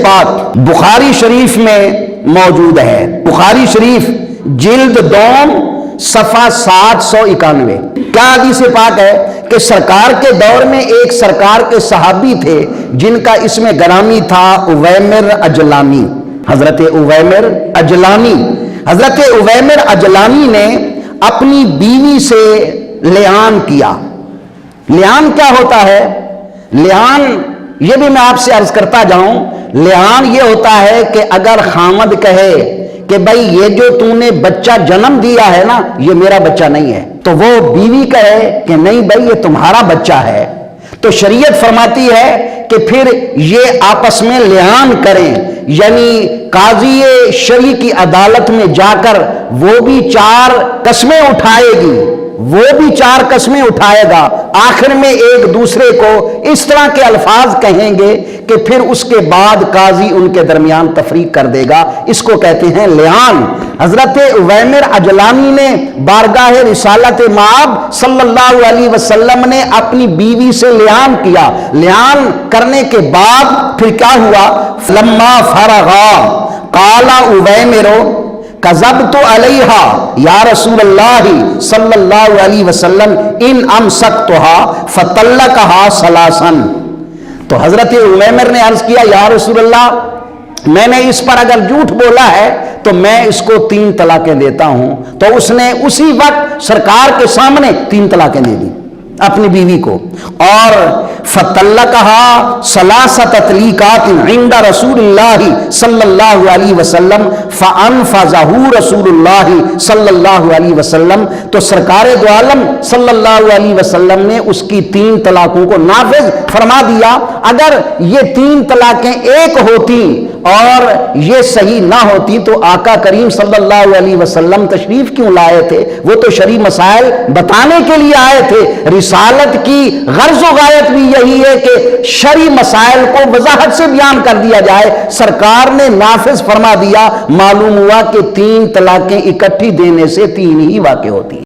پاک بخاری شریف میں موجود ہے، بخاری شریف جلد دوم صفحہ 791۔ کیا حدیث پاک ہے کہ سرکار کے دور میں ایک سرکار کے صحابی تھے جن کا اسم گرامی تھا اویمر اجلانی، حضرت اویمر اجلانی۔ حضرت اویمر اجلانی نے اپنی بیوی سے لعان کیا۔ لعان کیا ہوتا ہے؟ لعان یہ بھی میں آپ سے عرض کرتا جاؤں، لعان یہ ہوتا ہے کہ اگر خامد کہے کہ بھائی یہ جو تو نے بچہ جنم دیا ہے نا یہ میرا بچہ نہیں ہے، تو وہ بیوی کہے کہ نہیں بھائی یہ تمہارا بچہ ہے، تو شریعت فرماتی ہے کہ پھر یہ آپس میں لعان کریں، یعنی قاضی شرعی کی عدالت میں جا کر وہ بھی 4 قسمیں اٹھائے گی، وہ بھی 4 قسمیں اٹھائے گا، آخر میں ایک دوسرے کو اس طرح کے الفاظ کہیں گے کہ پھر اس کے بعد قاضی ان کے درمیان تفریق کر دے گا، اس کو کہتے ہیں لعان۔ حضرت اویمر اجلانی نے بارگاہ رسالت مآب صلی اللہ علیہ وسلم نے اپنی بیوی سے لعان کیا۔ لعان کرنے کے بعد پھر کیا ہوا؟ لما فرغا قال اویمر کذبت علیہا یا رسول اللہ صلی اللہ علیہ وسلم ان امسکتها فطلقها ثلاثا۔ تو حضرت اویمر نے عرض کیا یا رسول اللہ میں نے اس پر اگر جھوٹ بولا ہے تو میں اس کو 3 طلاقیں دیتا ہوں، تو اس نے اسی وقت سرکار کے سامنے 3 طلاقیں دے دی اپنی بیوی کو، اور فطلقها ثلاث تطلیقات عند رسول اللہ صلی اللہ علیہ وسلم فانفذہ رسول اللہ صلی اللہ علیہ وسلم، تو سرکار دو عالم صلی اللہ علیہ وسلم نے اس کی 3 طلاقوں کو نافذ فرما دیا۔ اگر یہ 3 طلاقیں ایک ہوتی اور یہ صحیح نہ ہوتی تو آقا کریم صلی اللہ علیہ وسلم تشریف کیوں لائے تھے؟ وہ تو شرعی مسائل بتانے کے لیے آئے تھے۔ رسالت کی غرض و غایت بھی یہی ہے کہ شرعی مسائل کو وضاحت سے بیان کر دیا جائے، سرکار نے نافذ فرما دیا۔ معلوم ہوا کہ 3 طلاقیں اکٹھی دینے سے 3 ہی واقع ہوتی ہیں۔